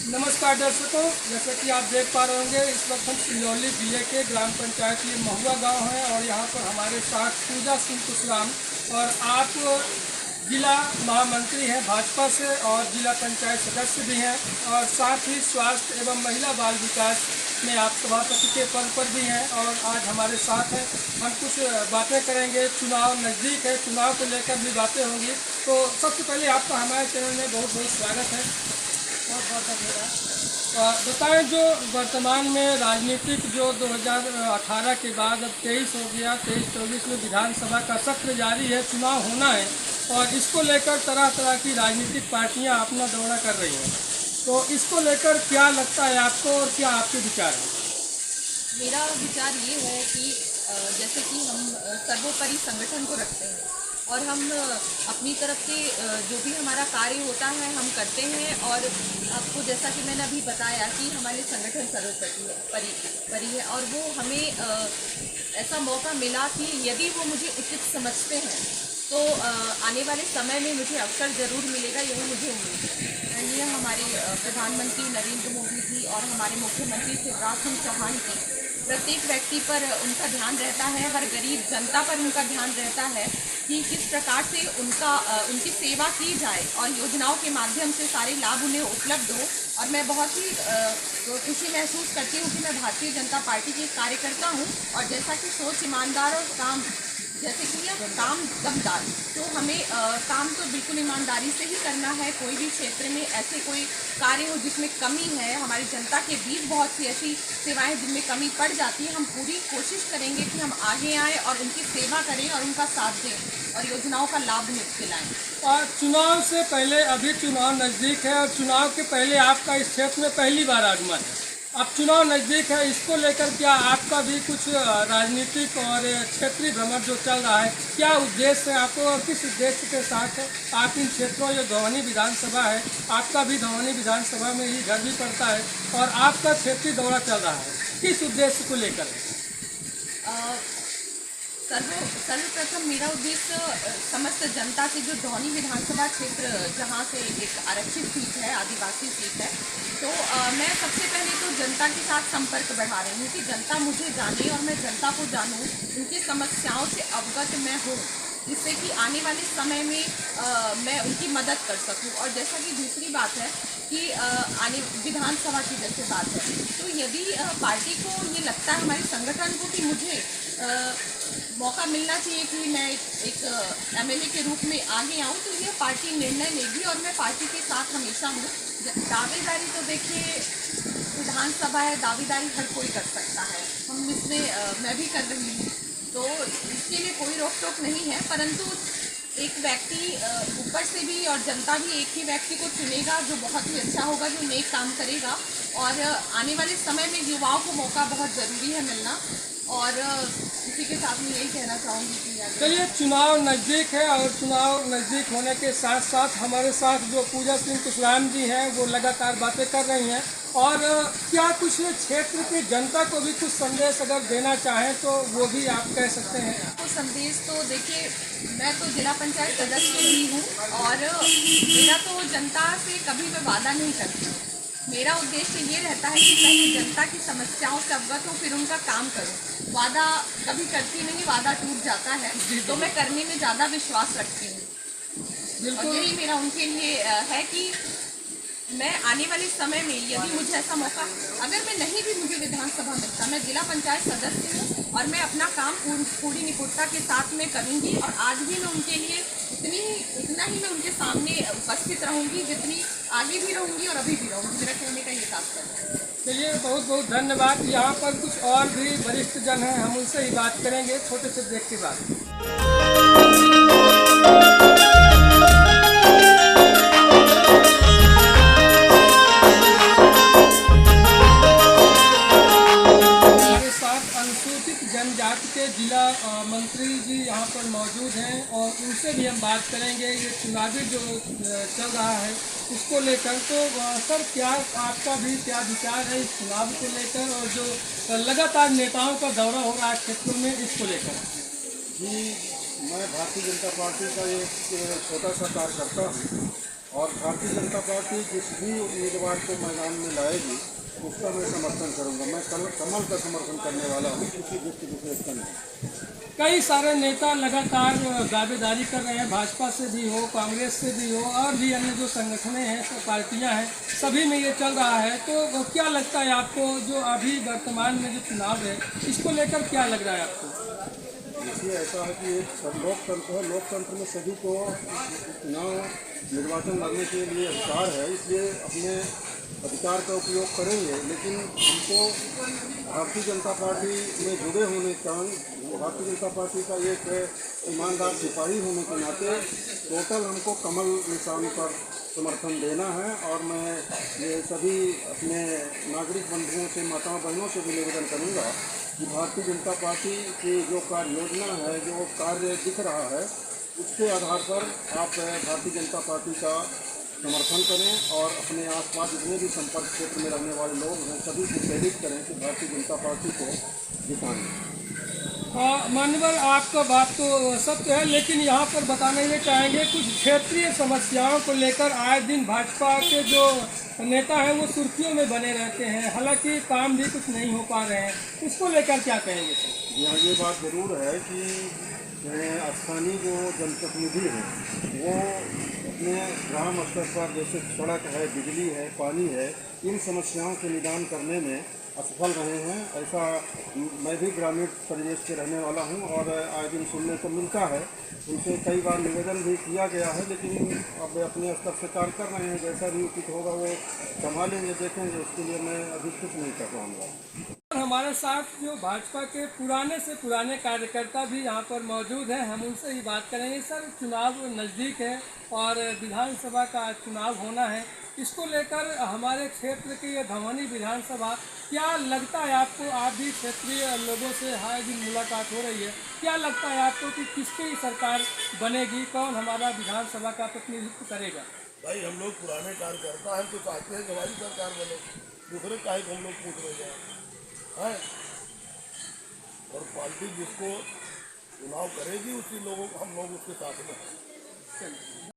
नमस्कार दर्शकों, जैसे कि आप देख पा रहे होंगे इस वक्त हम सिंगरौली जिले के ग्राम पंचायत ये महुआ गांव है और यहाँ पर हमारे साथ पूजा सिंह कुशवाहा और आप जिला महामंत्री हैं भाजपा से और जिला पंचायत सदस्य भी हैं और साथ ही स्वास्थ्य एवं महिला बाल विकास में आप सभापति के पद पर भी हैं और आज हमारे साथ हैं। हम कुछ बातें करेंगे, चुनाव नज़दीक है, चुनाव को लेकर भी बातें होंगी। तो सबसे पहले आपका हमारे चैनल में बहुत बहुत स्वागत है। बहुत बहुत धन्यवाद। बताएं, जो वर्तमान में राजनीतिक जो 2018 के बाद अब 23 हो गया, 23-24 में विधानसभा का सत्र जारी है, चुनाव होना है और इसको लेकर तरह तरह की राजनीतिक पार्टियां अपना दौरा कर रही हैं। तो इसको लेकर क्या लगता है आपको और क्या आपके विचार हैं? मेरा विचार ये है कि जैसे कि हम सर्वोपरि संगठन को रखते हैं और हम अपनी तरफ से जो भी हमारा कार्य होता है हम करते हैं। और आपको जैसा कि मैंने अभी बताया कि हमारे संगठन सर्वोपरि है और वो हमें ऐसा मौका मिला कि यदि वो मुझे उचित समझते हैं तो आने वाले समय में मुझे अवसर ज़रूर मिलेगा, यही मुझे उम्मीद है। ये हमारे प्रधानमंत्री नरेंद्र मोदी जी और हमारे मुख्यमंत्री शिवराज सिंह चौहान जी, प्रत्येक व्यक्ति पर उनका ध्यान रहता है, हर गरीब जनता पर उनका ध्यान रहता है कि किस प्रकार से उनकी सेवा की जाए और योजनाओं के माध्यम से सारे लाभ उन्हें उपलब्ध हो। और मैं बहुत ही खुशी महसूस करती हूँ कि मैं भारतीय जनता पार्टी की कार्यकर्ता हूँ और जैसा कि सोच ईमानदार और काम जैसे कि यह काम दमदार, तो हमें काम तो बिल्कुल ईमानदारी से ही करना है। कोई भी क्षेत्र में ऐसे कोई कार्य हो जिसमें कमी है, हमारी जनता के बीच बहुत सी ऐसी सेवाएं जिनमें कमी पड़ जाती है, हम पूरी कोशिश करेंगे कि हम आगे आएँ और उनकी सेवा करें और उनका साथ दें और योजनाओं का लाभ उन्हें दिलाएँ। और चुनाव से पहले, अभी चुनाव नज़दीक है और चुनाव के पहले आपका इस क्षेत्र में पहली बार आगमन है। अब चुनाव नज़दीक है, इसको लेकर क्या आपका भी कुछ राजनीतिक और क्षेत्रीय भ्रमण जो चल रहा है, क्या उद्देश्य है आपको और किस उद्देश्य के साथ आप इन क्षेत्रों, जो धौनी विधानसभा है, आपका भी धौनी विधानसभा में ही घर भी पड़ता है और आपका क्षेत्रीय दौरा चल रहा है, किस उद्देश्य को लेकर? सर्वप्रथम मेरा उद्देश्य समस्त जनता से, जो धौनी विधानसभा क्षेत्र जहाँ से एक आरक्षित सीट है, आदिवासी सीट है, तो मैं सबसे पहले तो जनता के साथ संपर्क बढ़ा रही हूँ कि जनता मुझे जाने और मैं जनता को जानूँ, उनकी समस्याओं से अवगत मैं हूँ, जिससे कि आने वाले समय में मैं उनकी मदद कर सकूं। और जैसा कि दूसरी बात है कि आने विधानसभा की जैसे बात है, तो यदि पार्टी को ये लगता है, हमारे संगठन को, कि मुझे मौका मिलना चाहिए कि मैं एक एमएलए के रूप में आगे आऊँ, तो ये पार्टी निर्णय लेगी और मैं पार्टी के साथ हमेशा हूँ। दावेदारी तो देखिए, विधानसभा है, दावेदारी हर कोई कर सकता है, हम इसमें मैं भी कर रही हूँ, तो इसके लिए कोई रोक टोक नहीं है। परंतु एक व्यक्ति ऊपर से भी और जनता भी एक ही व्यक्ति को चुनेगा जो बहुत ही अच्छा होगा, जो नेक काम करेगा। और आने वाले समय में युवाओं को मौका बहुत ज़रूरी है मिलना। और इसी के साथ में यही कहना चाहूँगी कि चलिए, चुनाव नज़दीक है और चुनाव नज़दीक होने के साथ साथ हमारे साथ जो पूजा सिंह कुशवाहा जी हैं वो लगातार बातें कर रही हैं। और क्या कुछ क्षेत्र की जनता को भी कुछ संदेश अगर देना चाहें तो वो भी आप कह सकते हैं? तो संदेश तो देखिए, मैं तो जिला पंचायत सदस्य भी हूँ और मेरा तो जनता से कभी मैं वादा नहीं करती हूँ। मेरा उद्देश्य ये रहता है कि पहले जनता की समस्याओं से अवगत हूँ, फिर उनका काम करूँ। वादा कभी करती नहीं, वादा टूट जाता है, तो मैं करने में ज़्यादा विश्वास रखती हूँ। और यही मेरा उनके लिए है कि मैं आने वाले समय में यदि मुझे ऐसा मौका, अगर मैं नहीं भी मुझे विधानसभा मिलता, मैं जिला पंचायत सदस्य हूँ और मैं अपना काम पूरी निपुणता के साथ में करूँगी। और आज भी मैं उनके लिए उतना ही मैं उनके सामने उपस्थित रहूँगी जितनी आगे भी रहूँगी और अभी भी रहूँगी। मेरा कहने का ये तात्पर्य है। चलिए, बहुत बहुत धन्यवाद। यहाँ पर कुछ और भी वरिष्ठ जन हैं, हम उनसे ही बात करेंगे छोटे से ब्रेक के बाद। जनजाति के जिला मंत्री जी यहाँ पर मौजूद हैं और उनसे भी हम बात करेंगे ये चुनावी जो चल रहा है उसको लेकर। तो सर, क्या आपका भी क्या विचार है इस चुनाव को लेकर और जो लगातार नेताओं का दौरा हो रहा है क्षेत्रों में, इसको लेकर? जी, मैं भारतीय जनता पार्टी का एक छोटा सा कार्यकर्ता हूँ और भारतीय जनता पार्टी जिस भी उम्मीदवार को मैदान में लाएगी उसका मैं समर्थन करूंगा। मैं कमल का समर्थन करने वाला हूं, किसी व्यक्ति विशेष का नहीं। कई सारे नेता लगातार दावेदारी कर रहे हैं, भाजपा से भी हो, कांग्रेस से भी हो, और भी अन्य जो संगठनें हैं, पार्टियां हैं, सभी में ये चल रहा है। तो क्या लगता है आपको, जो अभी वर्तमान में जो चुनाव है, इसको लेकर क्या लग रहा है आपको? देखिए, ऐसा है कि एक लोकतंत्र है, लोकतंत्र में सभी को चुनाव निर्वाचन लड़ने के लिए अधिकार है, इसलिए अपने अधिकार का उपयोग करेंगे। लेकिन हमको भारतीय जनता पार्टी में जुड़े होने के कारण, भारतीय जनता पार्टी का एक ईमानदार सिपाही होने के नाते टोटल हमको कमल निशान पर समर्थन देना है। और मैं ये सभी अपने नागरिक बंधुओं से, माताओं बहनों से भी निवेदन करूँगा कि भारतीय जनता पार्टी की जो कार्य योजना है, जो कार्य दिख रहा है, उसके आधार पर आप भारतीय जनता पार्टी का समर्थन करें और अपने आसपास जितने भी संपर्क क्षेत्र में रहने वाले लोग हैं सभी को प्रेरित करें कि भारतीय जनता पार्टी को जिताएं। मान्यवर, आपका बात तो सत्य है, लेकिन यहाँ पर बताना ये चाहेंगे, कुछ क्षेत्रीय समस्याओं को लेकर आए दिन भाजपा के जो नेता हैं वो सुर्खियों में बने रहते हैं, हालांकि काम भी कुछ नहीं हो पा रहे हैं, उसको लेकर क्या कहेंगे सर? यहाँ ये बात ज़रूर है कि स्थानीय जो जनप्रतिनिधि हैं वो अपने ग्राम स्तर पर, जैसे सड़क है, बिजली है, पानी है, इन समस्याओं के निदान करने में असफल रहे हैं। ऐसा मैं भी ग्रामीण परिवेश से रहने वाला हूं और आए दिन सुनने को मिलता है। उनसे कई बार निवेदन भी किया गया है, लेकिन अब अपने स्तर से कार्य कर रहे हैं। जैसा भी उचित होगा वो संभालेंगे, देखेंगे। उसके लिए मैं अभी कुछ नहीं कर पाऊँगा। हमारे साथ जो भाजपा के पुराने से पुराने कार्यकर्ता भी यहाँ पर मौजूद हैं, हम उनसे ही बात करेंगे। सर, चुनाव नज़दीक है और विधानसभा का चुनाव होना है, इसको लेकर हमारे क्षेत्र की ये धमनी विधानसभा, क्या लगता है आपको? आप भी क्षेत्रीय लोगों से हाल दिन मुलाकात हो रही है, क्या लगता है आपको कि किसकी सरकार बनेगी, कौन हमारा विधानसभा का प्रतिनिधित्व करेगा? भाई, हम लोग पुराने कार्यकर्ता हैं तो चाहते हैं कि हमारी सरकार बने, दूसरे काहे को हम लोग पूछ रहे हैं। और पार्टी जिसको चुनाव करेगी उसी लोगों को हम लोग उसके साथ में हैं।